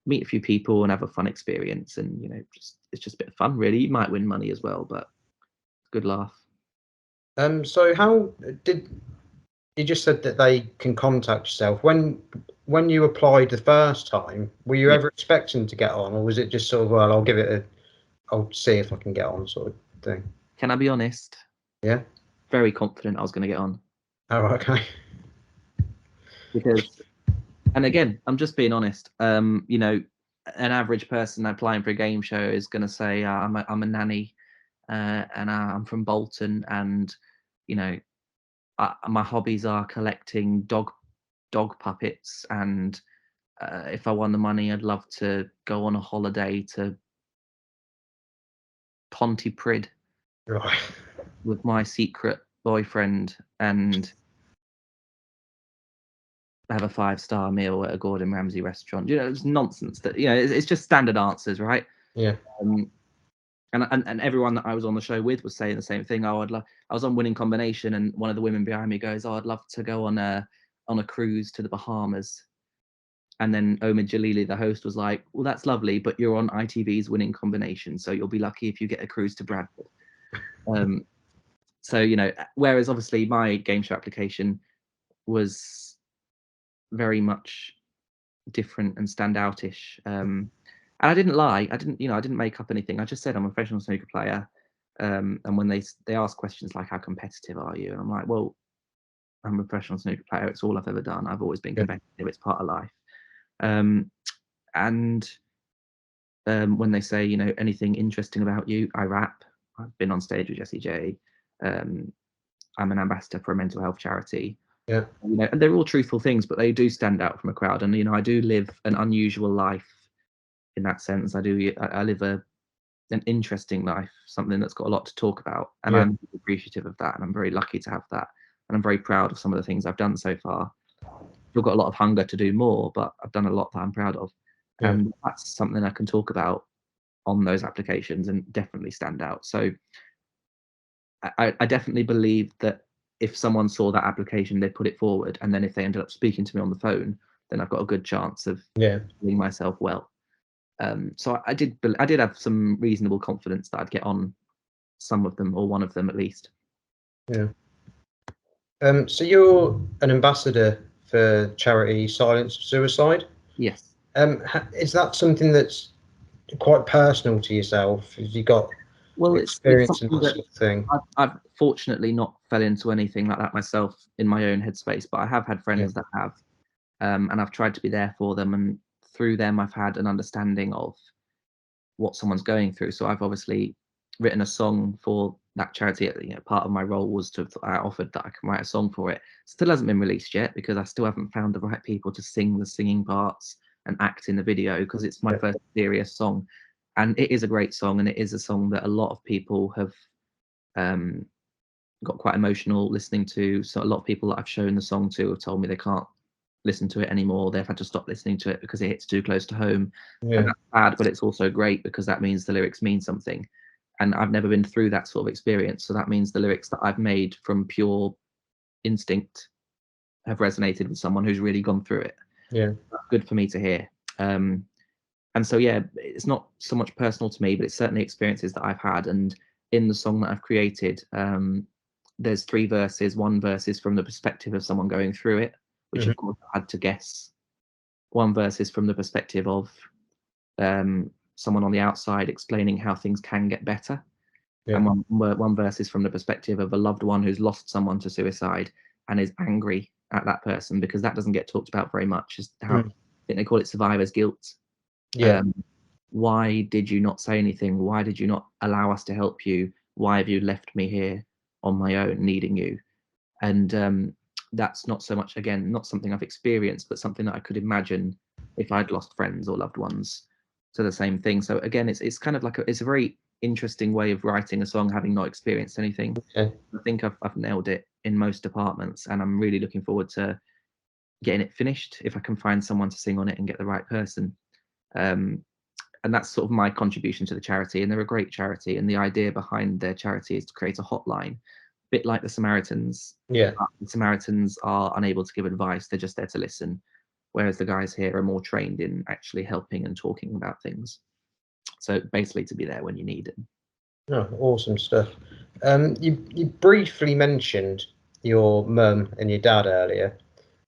meet a few people and have a fun experience. And, you know, it's just a bit of fun, really. You might win money as well, but good laugh. So how did you just said that they can contact yourself when you applied the first time? Were you ever expecting to get on, or was it just sort of, well, I'll see if I can get on, sort of thing? Can I be honest? Yeah. Very confident I was going to get on. Oh, okay. Because, and again, I'm just being honest. You know, an average person applying for a game show is going to say, I'm a nanny, and I'm from Bolton, and, you know, my hobbies are collecting dog puppets, and if I won the money, I'd love to go on a holiday to Pontypridd Right. with my secret boyfriend and have a 5-star meal at a Gordon Ramsay restaurant. You know, it's nonsense. That, you know, it's just standard answers, right? Yeah. And everyone that I was on the show with was saying the same thing. Oh, I was on Winning Combination, and one of the women behind me goes, "Oh, I'd love to go on a cruise to the Bahamas." And then Omid Jalili, the host, was like, "Well, that's lovely, but you're on ITV's Winning Combination, so you'll be lucky if you get a cruise to Bradford." So, you know, whereas obviously my game show application was very much different and standoutish. And I didn't lie. I didn't make up anything. I just said I'm a professional snooker player. And when they ask questions like, how competitive are you? And I'm like, well, I'm a professional snooker player. It's all I've ever done. I've always been competitive. It's part of life. And when they say, you know, anything interesting about you, I rap. I've been on stage with Jessie J. I'm an ambassador for a mental health charity. Yeah. You know, and they're all truthful things, but they do stand out from a crowd. And, you know, I do live an unusual life in that sense. I live a an interesting life, something that's got a lot to talk about, and Yeah. I'm appreciative of that, and I'm very lucky to have that, and I'm very proud of some of the things I've done so far. Still got a lot of hunger to do more, but I've done a lot that I'm proud of, Yeah. and that's something I can talk about on those applications and definitely stand out. So I definitely believe that if someone saw that application, they'd put it forward, and then if they ended up speaking to me on the phone, then I've got a good chance of Yeah. doing myself well. So I did have some reasonable confidence that I'd get on some of them, or one of them at least. Yeah. So you're an ambassador for charity Silence Suicide. Yes. Is that something that's quite personal to yourself? Have you got Well, it's experience in something that that sort of thing? I've fortunately not fell into anything like that myself in my own headspace, but I have had Yeah. friends that have, and I've tried to be there for them, and through them, I've had an understanding of what someone's going through. So I've obviously written a song for that charity. You know, part of my role was I offered that I can write a song for it. Still hasn't been released yet because I still haven't found the right people to sing the singing parts and act in the video, because it's my Yeah. first serious song, and it is a great song, and it is a song that a lot of people have um, got quite emotional listening to. So a lot of people that I've shown the song to have told me they can't listen to it anymore. They've had to stop listening to it because it hits too close to home. And Yeah. that's bad, but it's also great because that means the lyrics mean something. And I've never been through that sort of experience. So that means the lyrics that I've made from pure instinct have resonated with someone who's really gone through it. Yeah. That's good for me to hear. And so, yeah, it's not so much personal to me, but it's certainly experiences that I've had. And in the song that I've created, there's 3 verses. One verse is from the perspective of someone going through it, which Mhm. of course I had to guess. One verse is from the perspective of someone on the outside explaining how things can get better. Yeah. And one verse is from the perspective of a loved one who's lost someone to suicide and is angry at that person, because that doesn't get talked about very much. Is how I think they call it survivor's guilt. Yeah. Why did you not say anything? Why did you not allow us to help you? Why have you left me here on my own, needing you? And that's not so much, again, not something I've experienced, but something that I could imagine if I'd lost friends or loved ones to the same thing. So again, it's kind of like it's a very interesting way of writing a song, having not experienced anything. Okay. I think I've nailed it in most departments, and I'm really looking forward to getting it finished if I can find someone to sing on it and get the right person. And that's sort of my contribution to the charity, and they're a great charity, and the idea behind their charity is to create a hotline, a bit like the Samaritans. Yeah. The Samaritans are unable to give advice, they're just there to listen, whereas the guys here are more trained in actually helping and talking about things. So basically to be there when you need it. Oh, awesome stuff. You briefly mentioned your mum and your dad earlier.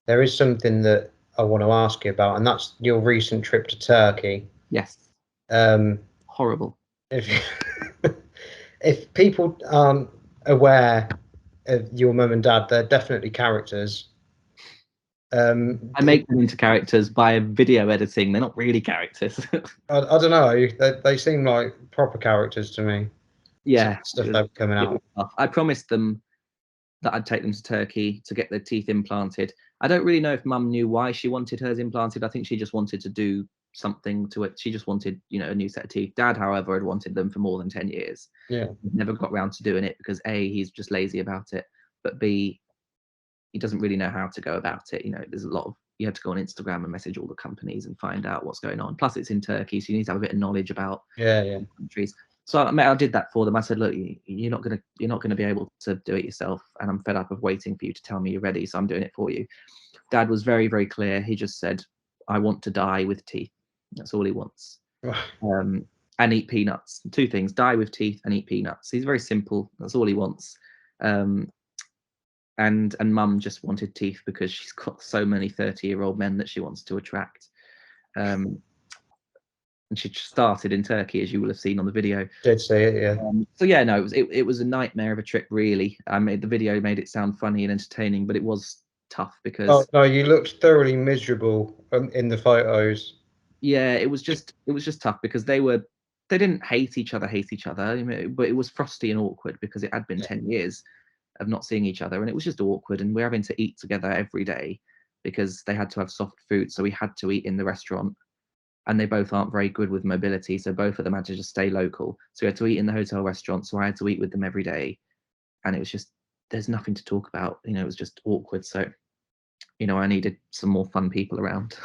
There is something that I want to ask you about, and that's your recent trip to Turkey. Yes. Um, Horrible. if if people aren't aware of your mum and dad, they're definitely characters. I make them into characters by video editing. They're not really characters. I don't know. They seem like proper characters to me. Some Yeah, of the stuff they're coming it out. was tough. I promised them that I'd take them to Turkey to get their teeth implanted. I don't really know if mum knew why she wanted hers implanted. I think she just wanted to do something to it. She just wanted, a new set of teeth. Dad, however, had wanted them for more than 10 years. Yeah. Never got round to doing it because A, he's just lazy about it, but B, he doesn't really know how to go about it. There's a lot of, you have to go on Instagram and message all the companies and find out what's going on. Plus, it's in Turkey, so you need to have a bit of knowledge about Yeah. countries. So I did that for them. I said, look, you're not gonna be able to do it yourself, and I'm fed up of waiting for you to tell me you're ready. So I'm doing it for you. Dad was very, very clear. He just said, I want to die with teeth. That's all he wants. And eat peanuts. 2 things: die with teeth and eat peanuts. He's very simple. That's all he wants. And mum just wanted teeth because she's got so many 30-year-old men that she wants to attract. And she started in Turkey, as you will have seen on the video. Did see it, yeah. So yeah, no, it was a nightmare of a trip, really. The video made it sound funny and entertaining, but it was tough because Oh no, you looked thoroughly miserable in the photos. yeah, it was just tough because they didn't hate each other, but it was frosty and awkward because it had been 10 years of not seeing each other, and it was just awkward, and we're having to eat together every day because they had to have soft food, so we had to eat in the restaurant. and they both aren't very good with mobility. So both of them had to just stay local. So we had to eat in the hotel restaurant. So I had to eat with them every day, and it was just, there's nothing to talk about. It was just awkward. So, I needed some more fun people around.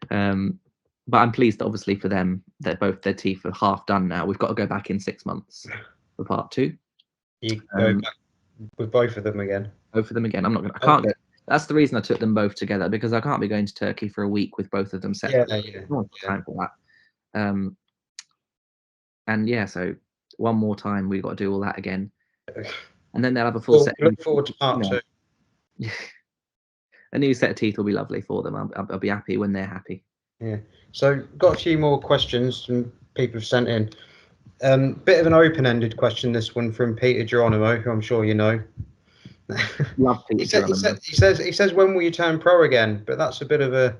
But I'm pleased, obviously, for them that both their teeth are half done now. We've got to go back in 6 months for part 2. You go back with both of them again? Both of them again. I can't go. That's the reason I took them both together, because I can't be going to Turkey for a week with both of them separately. Yeah. No time for that. And yeah, so one more time we've got to do all that again, and then they'll have a full set. Look forward to part 2. A new set of teeth will be lovely for them. I'll be happy when they're happy. Yeah. So got a few more questions from people who've sent in. Bit of an open-ended question, this one from Peter Geronimo, who I'm sure you know. Love Peter Geronimo. He says, when will you turn pro again? But that's a bit of a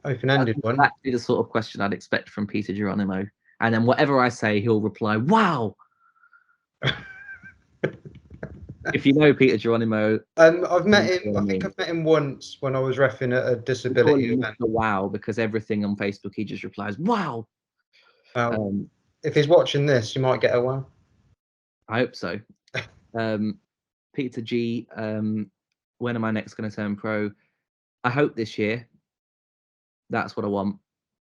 open-ended one. That'd be the sort of question I'd expect from Peter Geronimo. And then whatever I say, he'll reply, "Wow." If you know Peter Geronimo, I've met him. I think I've met him once when I was reffing at a disability event. Wow, because everything on Facebook he just replies, "Wow." If he's watching this, you might get a wow. I hope so. Peter G, when am I next going to turn pro? I hope this year. That's what I want.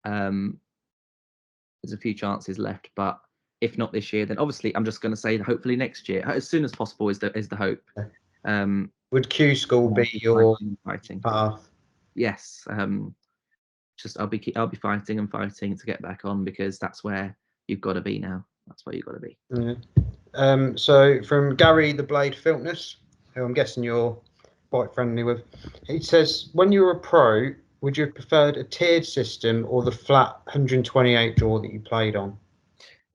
There's a few chances left, but if not this year, then obviously I'm just going to say hopefully next year, as soon as possible is the hope. Would Q School be your path? Yes. Just I'll be fighting and fighting to get back on, because that's where you've got to be now. That's where you've got to be. Yeah. So from Gary the Blade Filtness, who I'm guessing you're quite friendly with, he says, when you were a pro, would you have preferred a tiered system or the flat 128 draw that you played on?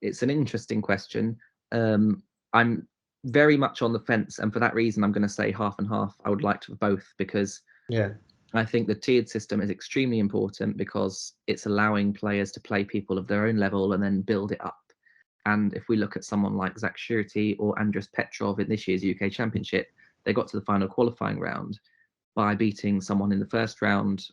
It's an interesting question. I'm very much on the fence, and for that reason, I'm going to say half and half. I would like to have both, because I think the tiered system is extremely important, because it's allowing players to play people of their own level and then build it up. And if we look at someone like Zach Shurity or Andres Petrov in this year's UK Championship, they got to the final qualifying round by beating someone in the first round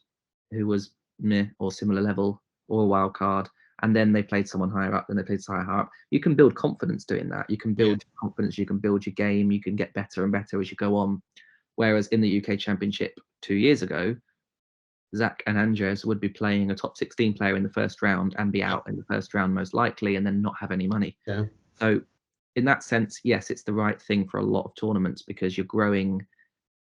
who was meh or similar level or a wild card, and then they played someone higher up, then they played someone higher up. You can build confidence doing that. You can build confidence, you can build your game, you can get better and better as you go on. Whereas in the UK Championship 2 years ago, Zach and Andres would be playing a top 16 player in the first round and be out in the first round most likely, and then not have any money. So in that sense, yes, it's the right thing for a lot of tournaments, because you're growing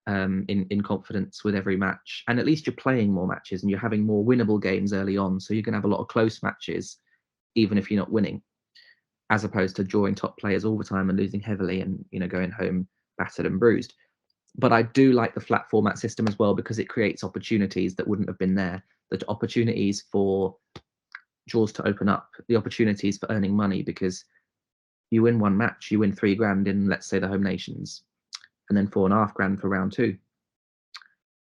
in confidence with every match, and at least you're playing more matches and you're having more winnable games early on, so you can have a lot of close matches even if you're not winning, as opposed to drawing top players all the time and losing heavily and going home battered and bruised. But I do like the flat format system as well, because it creates opportunities that wouldn't have been there, the opportunities for draws to open up, the opportunities for earning money, because you win one match, you win $3,000 in, let's say, the home nations, and then $4,500 for round 2.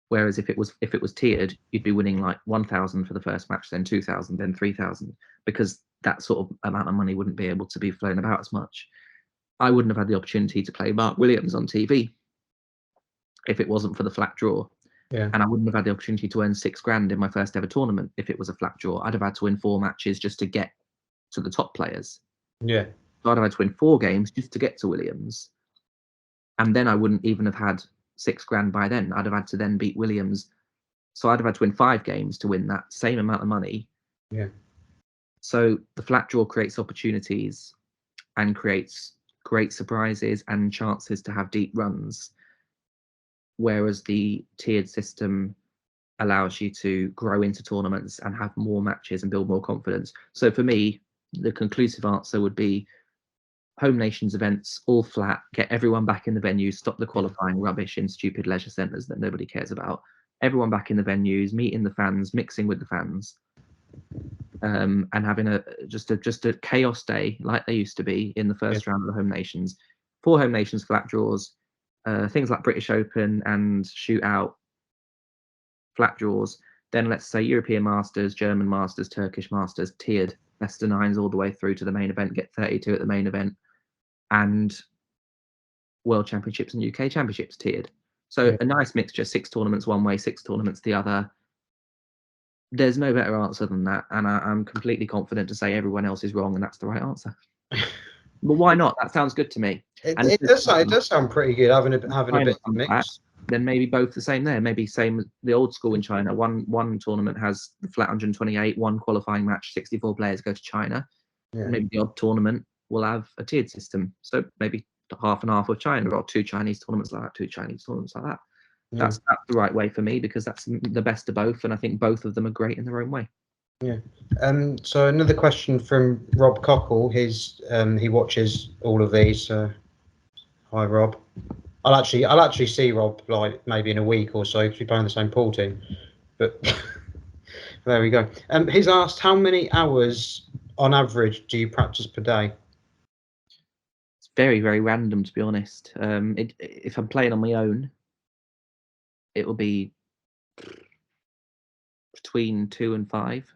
Whereas if it was tiered, you'd be winning like 1,000 for the first match, then 2,000, then 3,000, because that sort of amount of money wouldn't be able to be flown about as much. I wouldn't have had the opportunity to play Mark Williams on TV if it wasn't for the flat draw. And I wouldn't have had the opportunity to earn $6,000 in my first ever tournament if it was a flat draw. I'd have had to win 4 matches just to get to the top players. So I'd have had to win 4 games just to get to Williams. And then I wouldn't even have had $6,000 by then. I'd have had to then beat Williams. So I'd have had to win 5 games to win that same amount of money. So the flat draw creates opportunities and creates great surprises and chances to have deep runs. Whereas the tiered system allows you to grow into tournaments and have more matches and build more confidence. So for me, the conclusive answer would be home nations events, all flat, get everyone back in the venues, stop the qualifying rubbish in stupid leisure centres that nobody cares about. Everyone back in the venues, meeting the fans, mixing with the fans, and having just a chaos day like they used to be in the first round of the home nations. 4 home nations flat draws, things like British Open and shootout, flat draws. Then let's say European Masters, German Masters, Turkish Masters, tiered, best of 9s all the way through to the main event, get 32 at the main event, and World Championships and UK Championships tiered. So a nice mixture, 6 tournaments one way, 6 tournaments the other. There's no better answer than that, and I'm completely confident to say everyone else is wrong, and that's the right answer. But why not? That sounds good to me. And It does sound pretty good having a bit of a mix. Then maybe both the same there. Maybe same as the old school in China. One tournament has the flat 128, one qualifying match, 64 players go to China. Yeah. Maybe the odd tournament will have a tiered system. So maybe half and half with China, or 2 Chinese tournaments like that, 2 Chinese tournaments like that. Yeah. That's the right way for me, because that's the best of both, and I think both of them are great in their own way. Yeah. So another question from Rob Cockle. He watches all of these. So hi, Rob. I'll actually see Rob like maybe in a week or so because we play in the same pool team. But there we go. He's asked, how many hours on average do you practice per day? It's very, very random, to be honest. If I'm playing on my own, it will be between 2 and 5.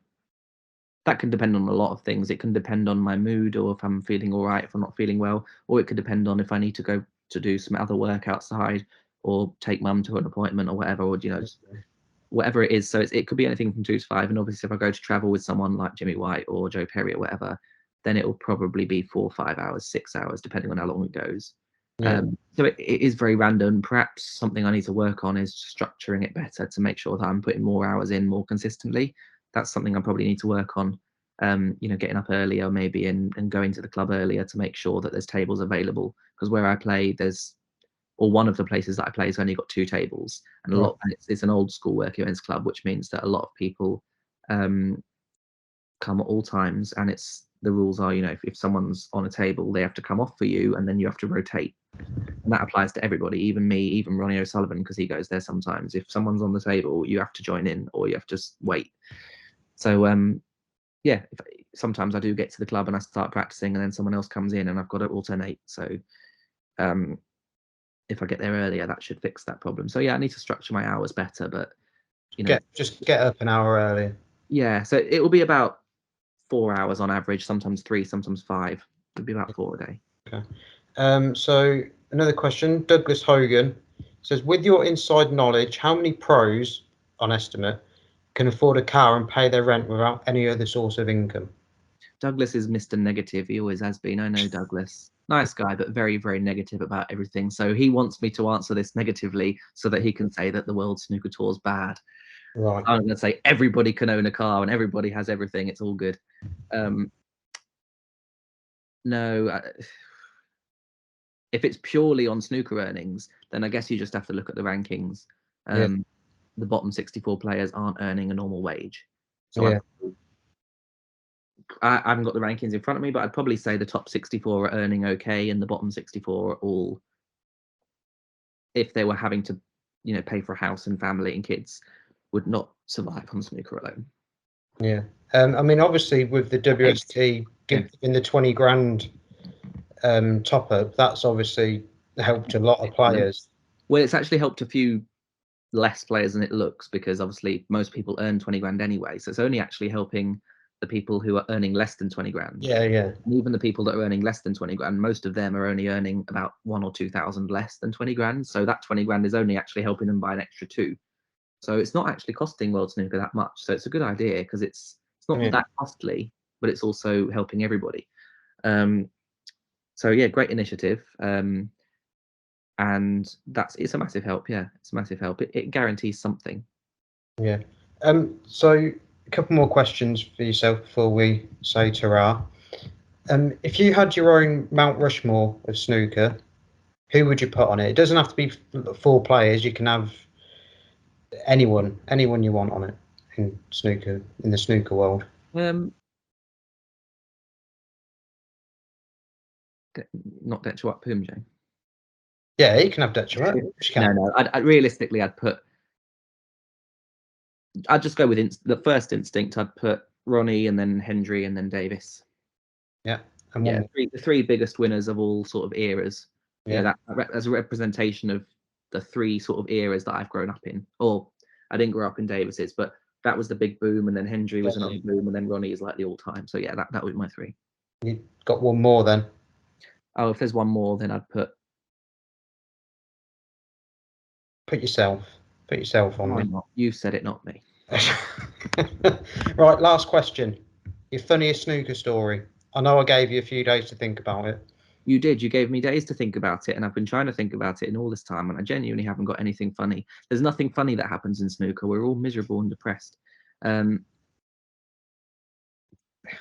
That can depend on a lot of things. It can depend on my mood, or if I'm feeling all right, if I'm not feeling well, or it could depend on if I need to go to do some other work outside, or take mum to an appointment or whatever, or whatever it is. So it could be anything from 2 to 5. And obviously, if I go to travel with someone like Jimmy White or Joe Perry or whatever, then it will probably be 4 or 5 hours, 6 hours, depending on how long it goes. Yeah. So it is very random. Perhaps something I need to work on is structuring it better to make sure that I'm putting more hours in more consistently. That's something I probably need to work on. Getting up earlier maybe, and going to the club earlier to make sure that there's tables available. Because where I play, one of the places that I play has only got 2 tables, and it's an old school work events club, which means that a lot of people come at all times, and the rules are, if someone's on a table, they have to come off for you, and then you have to rotate. And that applies to everybody, even me, even Ronnie O'Sullivan, because he goes there sometimes. If someone's on the table, you have to join in, or you have to wait. So sometimes I do get to the club and I start practicing, and then someone else comes in and I've got to alternate. So if I get there earlier, that should fix that problem. So yeah, I need to structure my hours better, but just get up an hour earlier. Yeah, so it will be about 4 hours on average, sometimes 3, sometimes 5. It'll be about 4 a day. Okay. So another question, Douglas Hogan says, with your inside knowledge, how many pros, on estimate, can afford a car and pay their rent without any other source of income? Douglas is Mr. Negative. He always has been. I know Douglas. Nice guy, but very, very negative about everything. So he wants me to answer this negatively so that he can say that the World Snooker Tour is bad. Right. I'm going to say everybody can own a car and everybody has everything. It's all good. No. If it's purely on snooker earnings, then I guess you just have to look at the rankings. The bottom 64 players aren't earning a normal wage. So I haven't got the rankings in front of me, but I'd probably say the top 64 are earning okay, and the bottom 64 are all, if they were having to, pay for a house and family and kids, would not survive on snooker alone. Yeah. I mean, obviously, with the WST in the 20 grand top up, that's obviously helped a lot of players. Well, it's actually helped a few less players than it looks, because obviously most people earn 20 grand anyway. So it's only actually helping the people who are earning less than 20 grand. Yeah. And even the people that are earning less than 20 grand, most of them are only earning about 1,000 or 2,000 less than 20 grand. So that 20 grand is only actually helping them buy an extra 2. So it's not actually costing World Snooker that much. So it's a good idea, because it's not that costly, but it's also helping everybody. So yeah, great initiative. And it's a massive help. Yeah, it's a massive help. It guarantees something. Yeah. So a couple more questions for yourself before we say ta-ra. If you had your own Mount Rushmore of snooker, who would you put on it? It doesn't have to be 4 players. You can have anyone you want on it in the snooker world. Not Detchawat Pumjang. Yeah, you can have Detchawat. No. Realistically, I'd just go with the first instinct. I'd put Ronnie, and then Hendry, and then Davis. Yeah. The 3 biggest winners of all sort of eras. Yeah. As a representation of the 3 sort of eras that I've grown up in. Or I didn't grow up in Davis's, but that was the big boom, and then Hendry was another boom, and then Ronnie is like the all-time. So yeah, that would be my 3. You got one more then? Oh, if there's one more, then I'd put yourself on. Why not? You said it, not me. Right, last question. Your funniest snooker story. I know I gave you a few days to think about it. You did. You gave me days to think about it, and I've been trying to think about it in all this time, and I genuinely haven't got anything funny. There's nothing funny that happens in snooker. We're all miserable and depressed.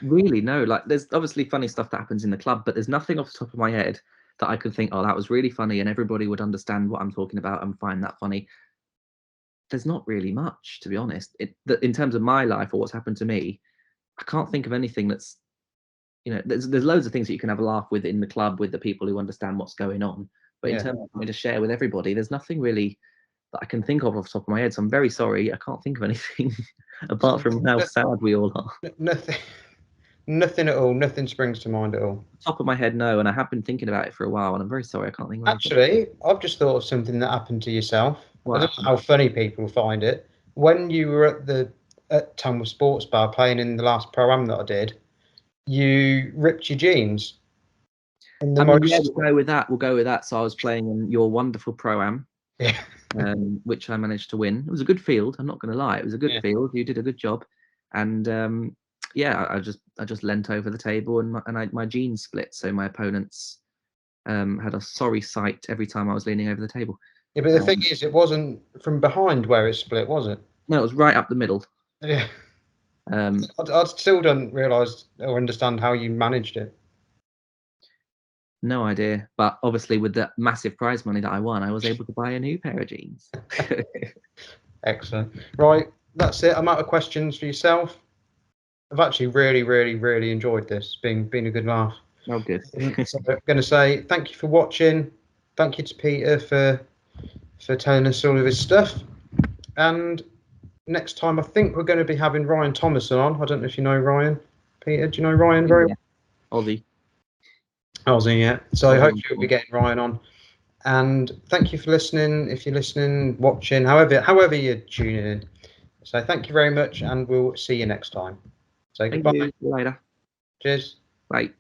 Really, no. Like, there's obviously funny stuff that happens in the club, but there's nothing off the top of my head that I could think, oh, that was really funny, and everybody would understand what I'm talking about and find that funny. There's not really much, to be honest. In terms of my life or what's happened to me, I can't think of anything that's, there's loads of things that you can have a laugh with in the club with the people who understand what's going on. But in terms of something to share with everybody, there's nothing really that I can think of off the top of my head. So I'm very sorry. I can't think of anything apart from how sad we all are. Nothing at all. Nothing springs to mind at all. Top of my head, no. And I have been thinking about it for a while, and I'm very sorry I can't think of anything. Actually, I've just thought of something that happened to yourself. What I don't know how funny people find it. When you were at Tamworth Sports Bar playing in the last pro-am that I did, you ripped your jeans. Yeah, we'll go with that. We'll go with that. So I was playing in your wonderful pro-am, which I managed to win. It was a good field. I'm not going to lie. It was a good field. You did a good job, and I just leant over the table and my jeans split. So my opponents had a sorry sight every time I was leaning over the table. Yeah, but the thing is, it wasn't from behind where it split, was it? No, it was right up the middle. Yeah. I still don't realise or understand how you managed it. No idea, but obviously with the massive prize money that I won, I was able to buy a new pair of jeans. Excellent. Right, that's it. I'm out of questions for yourself. I've actually really enjoyed this. Been a good laugh. Oh, good. So I'm going to say thank you for watching. Thank you to Peter for telling us all of his stuff. And next time, I think we're going to be having Ryan Thomason on. I don't know if you know Ryan. Peter, do you know Ryan very well? Aussie, yeah. So hopefully we'll be getting Ryan on. And thank you for listening. If you're listening, watching, however you're tuning in. So thank you very much, and we'll see you next time. So goodbye. See you later. Cheers. Bye.